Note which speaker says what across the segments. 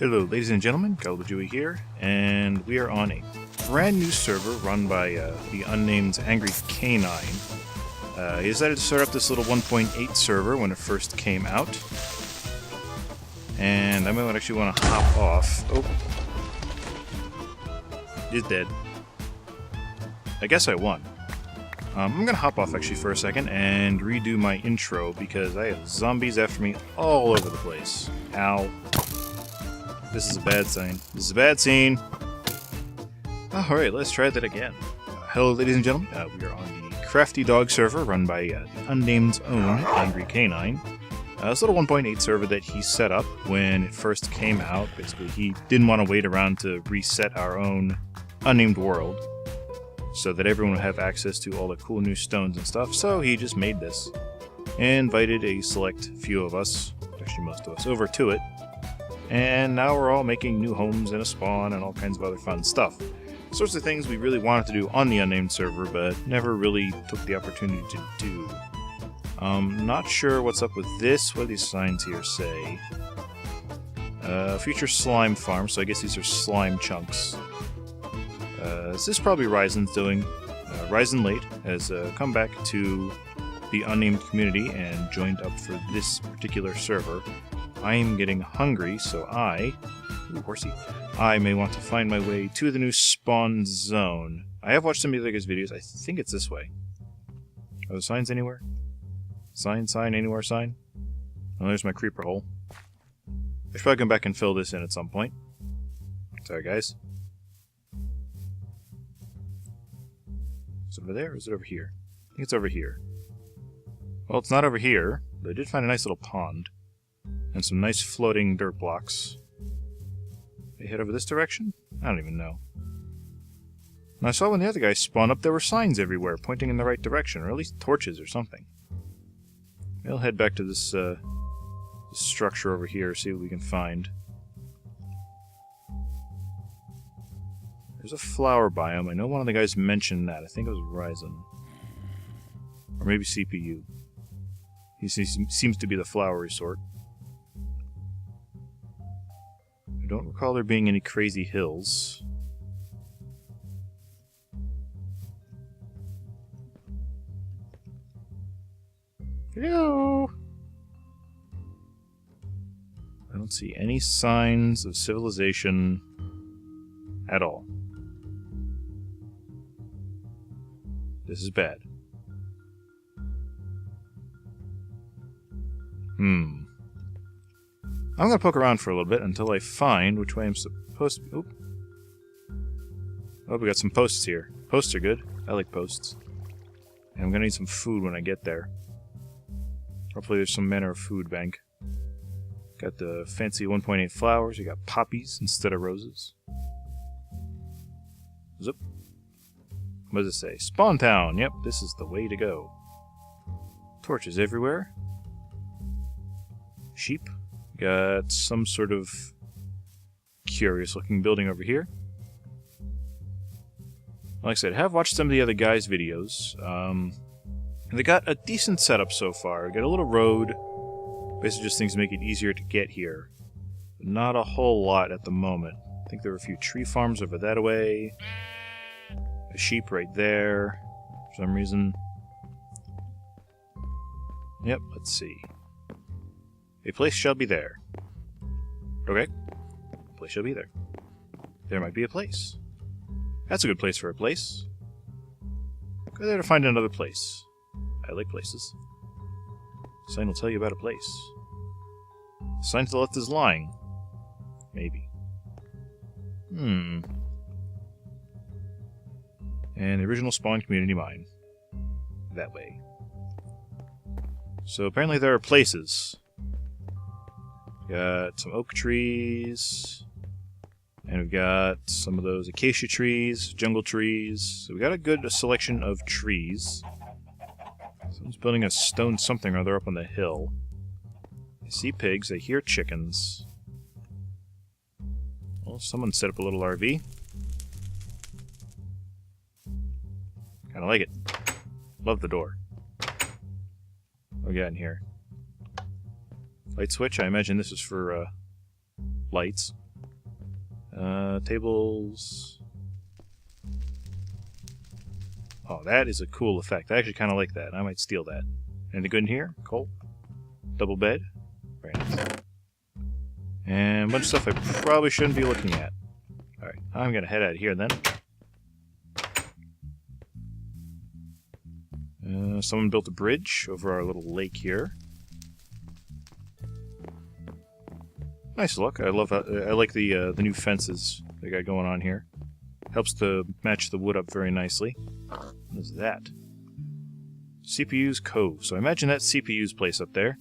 Speaker 1: Hello, ladies and gentlemen, Gulliver here, and we are on a brand new server run by the unnamed Angry Canine. He decided to start up this little 1.8 server when it first came out, and I might actually want to hop off. Oh, he's dead. I guess I won. I'm gonna hop off actually for a second and redo my intro because I have zombies after me all over the place. Ow. This is a bad sign. This is a bad scene. Alright, let's try that again. Hello, ladies and gentlemen. We are on the CraftyDog server run by the unnamed own Angry Canine. This little 1.8 server that he set up when it first came out. Basically, he didn't want to wait around to reset our own unnamed world so that everyone would have access to all the cool new stones and stuff. So he just made this and invited a select few of us, actually most of us, over to it. And now we're all making new homes and a spawn and all kinds of other fun stuff. Sorts of things we really wanted to do on the unnamed server, but never really took the opportunity to do. Not sure what's up with this. What do these signs here say? Future slime farm, so I guess these are slime chunks. This is probably Ryzen's doing. Ryzen Late has come back to the unnamed community and joined up for this particular server. I am getting hungry, so ooh, horsey, I may want to find my way to the new spawn zone. I have watched some of the guys' videos. I think it's this way. Are there signs anywhere? Sign, anywhere, sign? Oh, there's my creeper hole. I should probably come back and fill this in at some point. Sorry, guys. Is it over there, or is it over here? I think it's over here. Well, it's not over here, but I did find a nice little pond. And some nice floating dirt blocks. They head over this direction? I don't even know. And I saw when the other guys spawned up, there were signs everywhere pointing in the right direction, or at least torches or something. We'll head back to this structure over here, see what we can find. There's a flower biome. I know one of the guys mentioned that. I think it was Ryzen. Or maybe CPU. He seems to be the flowery sort. I don't recall there being any crazy hills. Hello! I don't see any signs of civilization at all. This is bad. I'm going to poke around for a little bit until I find which way I'm supposed to... Oop. Oh, we got some posts here. Posts are good. I like posts. And I'm going to need some food when I get there. Hopefully there's some manner of food bank. Got the fancy 1.8 flowers. We got poppies instead of roses. Zip. What does it say? Spawn Town! Yep, this is the way to go. Torches everywhere. Sheep. Got some sort of curious looking building over here. Like I said, I have watched some of the other guys' videos. They got a decent setup so far. Got a little road. Basically just things to make it easier to get here. But not a whole lot at the moment. I think there were a few tree farms over that way. A sheep right there, for some reason. Yep, let's see. A place shall be there. Okay. A place shall be there. There might be a place. That's a good place for a place. Go there to find another place. I like places. Sign will tell you about a place. The sign to the left is lying. Maybe. And the original spawn community mine. That way. So apparently there are places. Got some oak trees. And we've got some of those acacia trees, jungle trees. So we got a good selection of trees. Someone's building a stone something or other up on the hill. I see pigs, I hear chickens. Well, someone set up a little RV. Kinda like it. Love the door. What we got in here? Light switch, I imagine this is for lights. Tables. Oh, that is a cool effect. I actually kind of like that. I might steal that. Anything good in here? Coal? Double bed? Very nice. And a bunch of stuff I probably shouldn't be looking at. Alright, I'm going to head out of here then. Someone built a bridge over our little lake here. Nice look. I like the new fences they got going on here. Helps to match the wood up very nicely. What is that? CPU's Cove. So I imagine that's CPU's place up there.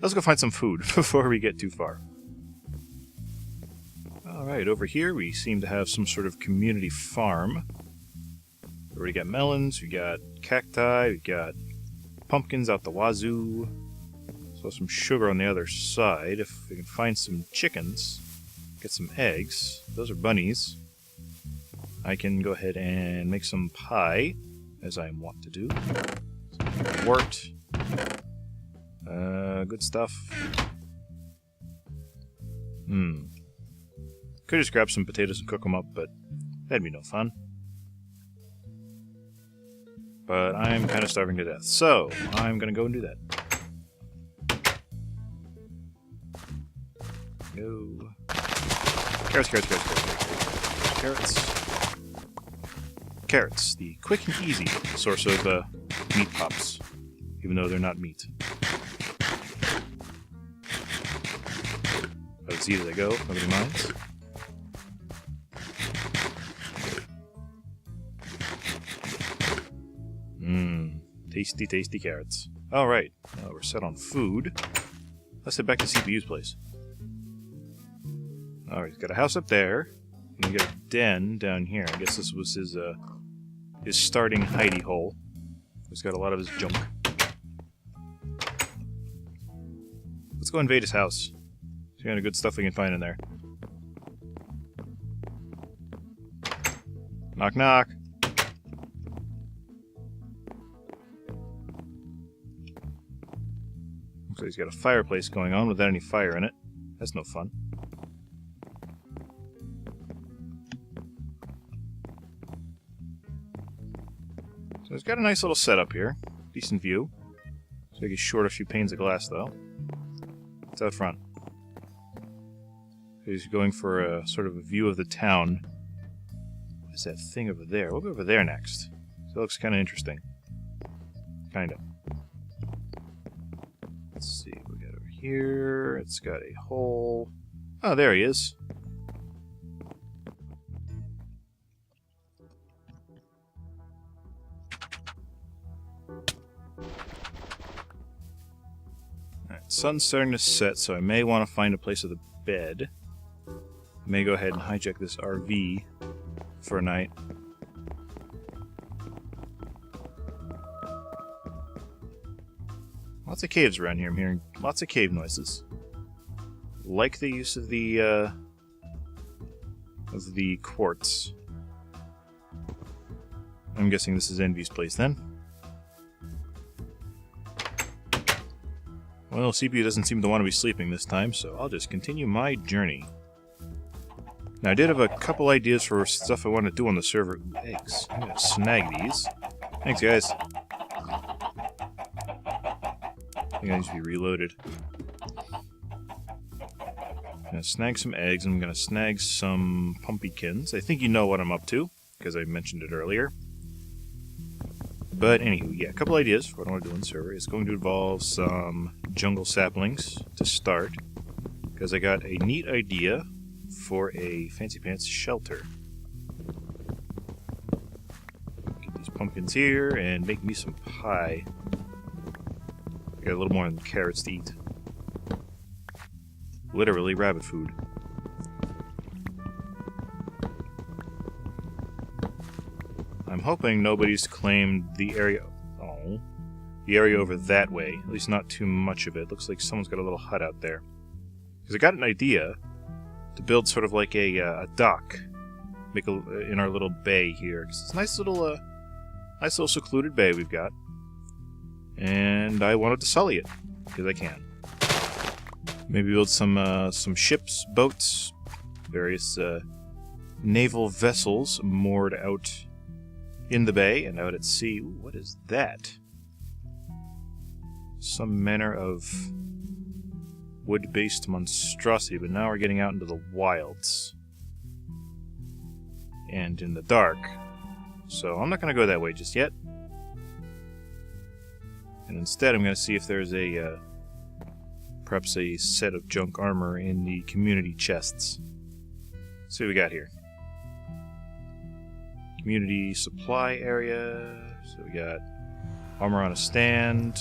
Speaker 1: Let's go find some food before we get too far. Alright, over here we seem to have some sort of community farm. We already got melons, we got cacti, we got pumpkins out the wazoo. So some sugar on the other side. If we can find some chickens, get some eggs. Those are bunnies. I can go ahead and make some pie, as I want to do. Some wort. Good stuff. Could just grab some potatoes and cook them up, but that'd be no fun. But I'm kind of starving to death, so I'm gonna go and do that. No. Carrots, carrots, carrots, carrots, carrots, carrots. Carrots, the quick and easy source of meat pops, even though they're not meat. About as easy as I go, nobody minds. Tasty, tasty carrots. Alright, now we're set on food. Let's head back to CPU's place. Alright, he's got a house up there, and he got a den down here. I guess this was his starting hidey hole. He's got a lot of his junk. Let's go invade his house. See what kind of good stuff we can find in there. Knock knock. So he's got a fireplace going on without any fire in it. That's no fun. So he's got a nice little setup here. Decent view. So he's short a few panes of glass, though. It's out front. He's going for a sort of a view of the town. What is that thing over there? We'll go over there next. So it looks kind of interesting. Kind of. Let's see what we got over here. It's got a hole. Oh, there he is. Alright, sun's starting to set, so I may want to find a place of the bed. I may go ahead and hijack this RV for a night. Lots of caves around here. I'm hearing lots of cave noises. Like the use of the quartz. I'm guessing this is Envy's place then. Well, CPU doesn't seem to want to be sleeping this time, so I'll just continue my journey. Now, I did have a couple ideas for stuff I want to do on the server. Ooh, eggs. I'm gonna snag these. Thanks, guys. I think I need to be reloaded. I'm gonna snag some eggs, and I'm gonna snag some pumpkins. I think you know what I'm up to, because I mentioned it earlier. But anywho, yeah, a couple ideas for what I want to do on the server. It's going to involve some jungle saplings to start, because I got a neat idea for a fancy pants shelter. Get these pumpkins here and make me some pie. I got a little more than carrots to eat. Literally rabbit food. I'm hoping nobody's claimed the area. Oh, the area over that way. At least not too much of it. Looks like someone's got a little hut out there. Because I got an idea to build sort of like a dock, in our little bay here. Cause it's a nice little secluded bay we've got, and I wanted to sully it because I can. Maybe build some ships, boats, various naval vessels moored out in the bay and out at sea. Ooh, what is that? Some manner of wood-based monstrosity, but now we're getting out into the wilds. And in the dark. So I'm not going to go that way just yet. And instead I'm going to see if there's a perhaps a set of junk armor in the community chests. Let's see what we got here. Community supply area. So we got armor on a stand.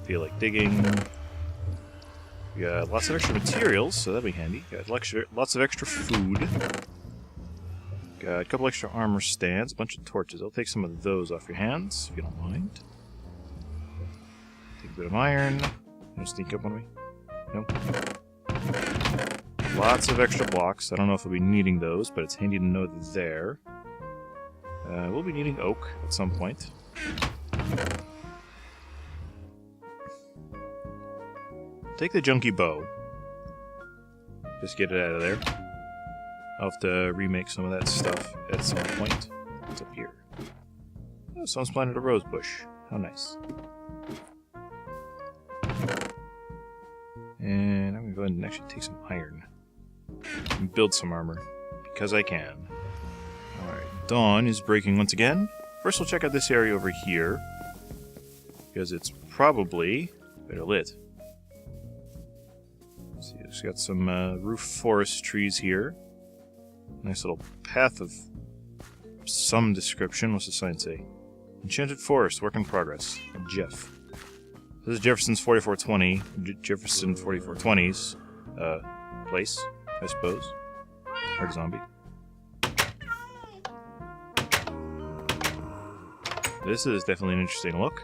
Speaker 1: Feel like digging. We got lots of extra materials, so that'll be handy. Got lots of extra food. Got a couple extra armor stands, a bunch of torches. I'll take some of those off your hands, if you don't mind. Take a bit of iron. Gonna sneak up on me? Nope. Lots of extra blocks. I don't know if we'll be needing those, but it's handy to know they're there. We'll be needing oak at some point. Take the junky bow. Just get it out of there. I'll have to remake some of that stuff at some point. What's up here? Oh, someone's planted a rose bush. How nice. And I'm going to go ahead and actually take some iron. And build some armor. Because I can. Alright, dawn is breaking once again. First we'll check out this area over here. Because it's probably better lit. Let's see, it's got some roof forest trees here. Nice little path of some description. What's the sign say? Enchanted Forest, work in progress. Jeff. This is Jefferson's 4420. Jefferson 4420's place, I suppose. Or zombie. This is definitely an interesting look.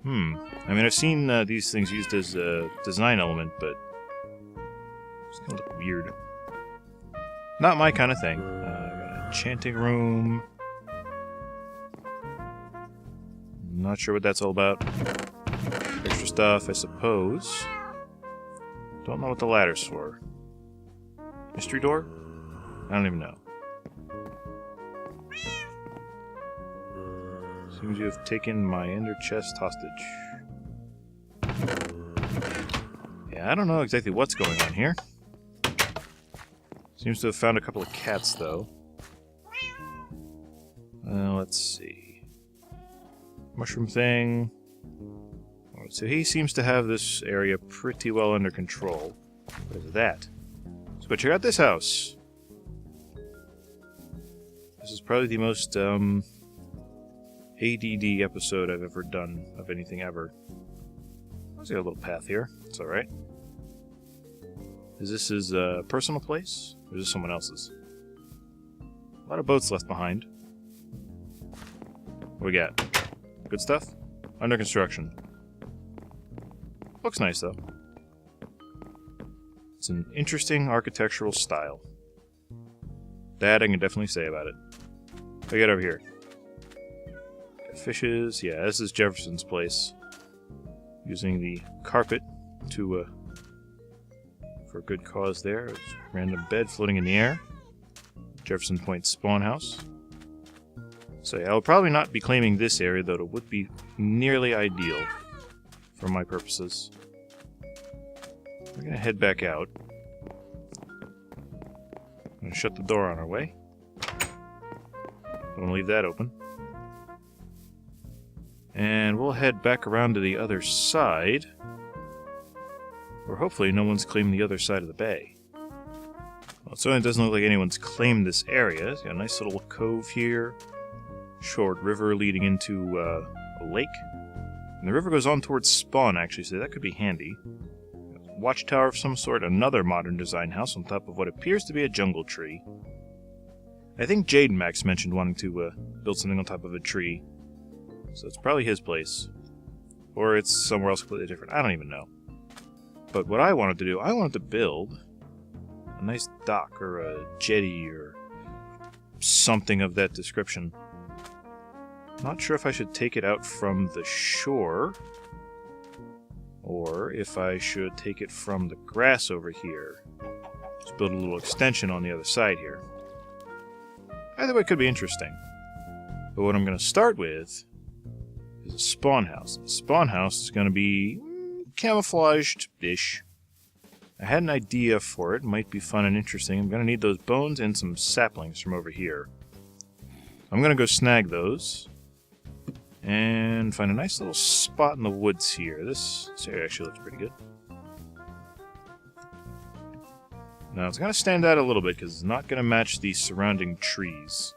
Speaker 1: I mean, I've seen these things used as a design element, but it's gonna look weird. Not my kind of thing. Got an enchanting room. Not sure what that's all about. Extra stuff, I suppose. Don't know what the ladder's for. Mystery door? I don't even know. Seems you have taken my ender chest hostage. Yeah, I don't know exactly what's going on here. Seems to have found a couple of cats, though. Let's see. Mushroom thing. So he seems to have this area pretty well under control. What is that? Let's go check out this house. This is probably the most, ADD episode I've ever done of anything ever. Let's get a little path here. It's alright. Is this his personal place? Or is this someone else's? A lot of boats left behind. What we got? Good stuff? Under construction. Looks nice, though. It's an interesting architectural style. That I can definitely say about it. What do we got over here? Fishes. Yeah, this is Jefferson's place. Using the carpet to for a good cause there. There's a random bed floating in the air. Jefferson Point spawn house. So yeah, I'll probably not be claiming this area, though it would be nearly ideal for my purposes. We're gonna head back out. I'm gonna shut the door on our way. I'm gonna leave that open. And we'll head back around to the other side. Or hopefully no one's claimed the other side of the bay. Well, it certainly doesn't look like anyone's claimed this area. It's got a nice little cove here. Short river leading into a lake. And the river goes on towards spawn, actually, so that could be handy. Watchtower of some sort, another modern design house on top of what appears to be a jungle tree. I think Jade Max mentioned wanting to build something on top of a tree. So it's probably his place. Or it's somewhere else completely different. I don't even know. But what I wanted to do, I wanted to build a nice dock or a jetty or something of that description. Not sure if I should take it out from the shore or if I should take it from the grass over here. Let's build a little extension on the other side here. Either way could be interesting. But what I'm going to start with is a spawn house. The spawn house is going to be camouflaged-ish. I had an idea for it. Might be fun and interesting. I'm going to need those bones and some saplings from over here. I'm going to go snag those and find a nice little spot in the woods here. This area actually looks pretty good. Now, it's going to stand out a little bit because it's not going to match the surrounding trees.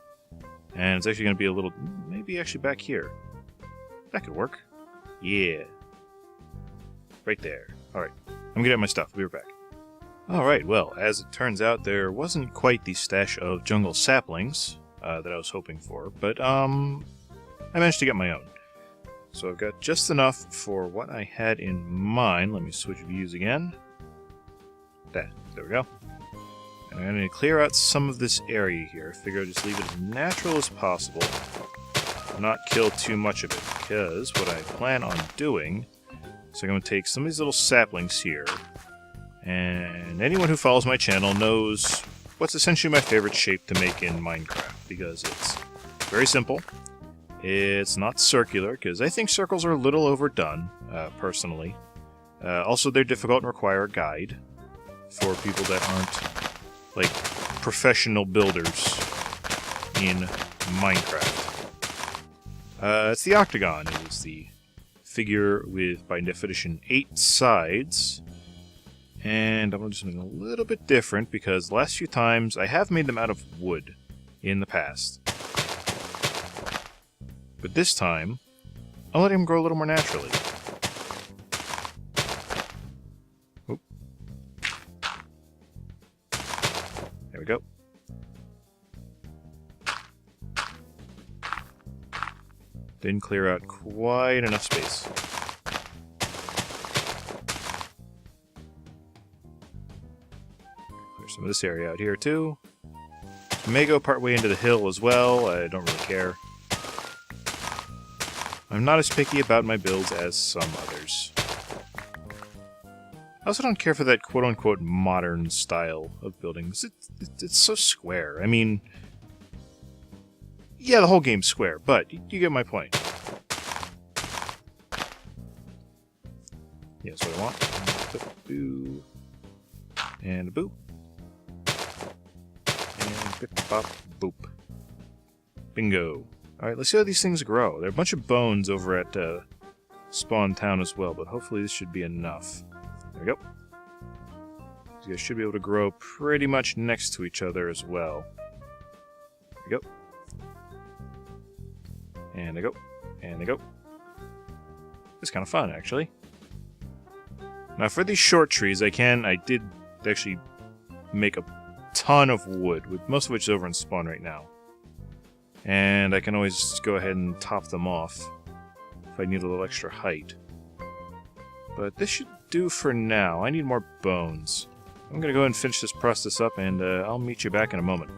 Speaker 1: And it's actually going to be a little... maybe actually back here. That could work. Yeah. Right there. Alright. I'm going to get my stuff. I'll be right back. Alright, well, as it turns out, there wasn't quite the stash of jungle saplings that I was hoping for, but I managed to get my own. So I've got just enough for what I had in mind. Let me switch views again. There we go. And I'm going to clear out some of this area here. I figure I'll just leave it as natural as possible. Not kill too much of it, because what I plan on doing is I'm going to take some of these little saplings here, and anyone who follows my channel knows what's essentially my favorite shape to make in Minecraft, because it's very simple. It's not circular, because I think circles are a little overdone, personally. Also, they're difficult and require a guide for people that aren't, like, professional builders in Minecraft. It's the octagon. It is the figure with, by definition, 8 sides. And I'm going to do something a little bit different, because the last few times I have made them out of wood in the past. But this time, I'll let him grow a little more naturally. Oop. There we go. Didn't clear out quite enough space. Clear some of this area out here too. May go partway into the hill as well. I don't really care. I'm not as picky about my builds as some others. I also don't care for that quote-unquote modern style of buildings. It's so square. I mean, yeah, the whole game's square, but you get my point. Yeah, that's what I want. Boo. And a boo. And bip bop boop. Bingo. Alright, let's see how these things grow. There are a bunch of bones over at Spawn Town as well, but hopefully this should be enough. There we go. These guys should be able to grow pretty much next to each other as well. There we go. And they go. And they go. It's kind of fun, actually. Now, for these short trees, I did actually make a ton of wood, with most of which is over in Spawn right now. And I can always go ahead and top them off if I need a little extra height. But this should do for now. I need more bones. I'm going to go ahead and finish this process up, and I'll meet you back in a moment.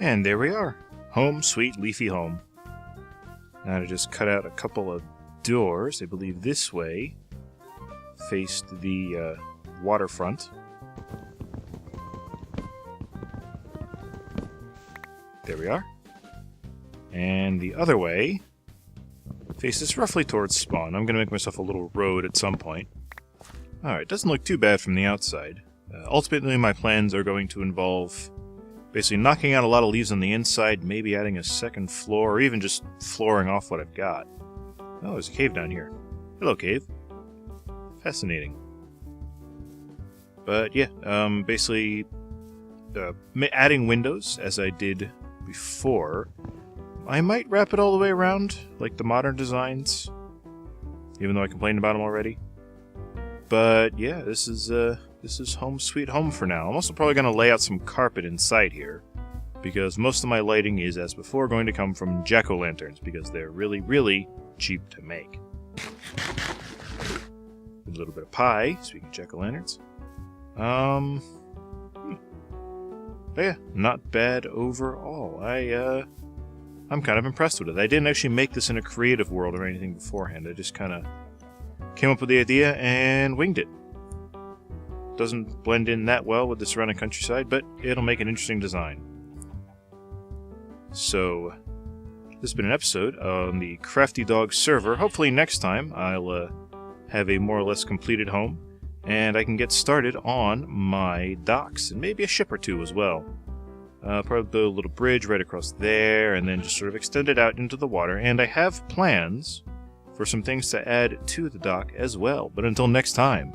Speaker 1: And there we are. Home, sweet, leafy home. Now to just cut out a couple of doors. I believe this way faced the waterfront. There we are. And the other way faces roughly towards Spawn. I'm going to make myself a little road at some point. Alright, doesn't look too bad from the outside. Ultimately, my plans are going to involve basically knocking out a lot of leaves on the inside, maybe adding a second floor, or even just flooring off what I've got. Oh, there's a cave down here. Hello, cave. Fascinating. But yeah, basically adding windows, as I did before. I might wrap it all the way around, like the modern designs, even though I complained about them already. But yeah, this is home sweet home for now. I'm also probably going to lay out some carpet inside here, because most of my lighting is, as before, going to come from jack-o'-lanterns, because they're really, really cheap to make. A little bit of pie, speaking of jack-o'-lanterns. Hmm. But yeah, not bad overall. I'm kind of impressed with it. I didn't actually make this in a creative world or anything beforehand. I just kind of came up with the idea and winged it. Doesn't blend in that well with the surrounding countryside, but it'll make an interesting design. So, this has been an episode on the CraftyDog server. Hopefully next time I'll have a more or less completed home, and I can get started on my docks, and maybe a ship or two as well. Probably build a little bridge right across there, and then just sort of extend it out into the water, and I have plans for some things to add to the dock as well. But until next time,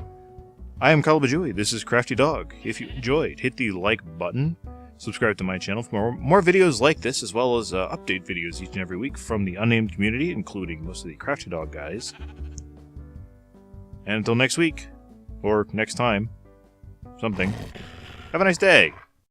Speaker 1: I am Kalabajui, this is CraftyDog. If you enjoyed, hit the like button, subscribe to my channel for more videos like this, as well as update videos each and every week from the unnamed community, including most of the CraftyDog guys. And until next week, or next time, something, have a nice day!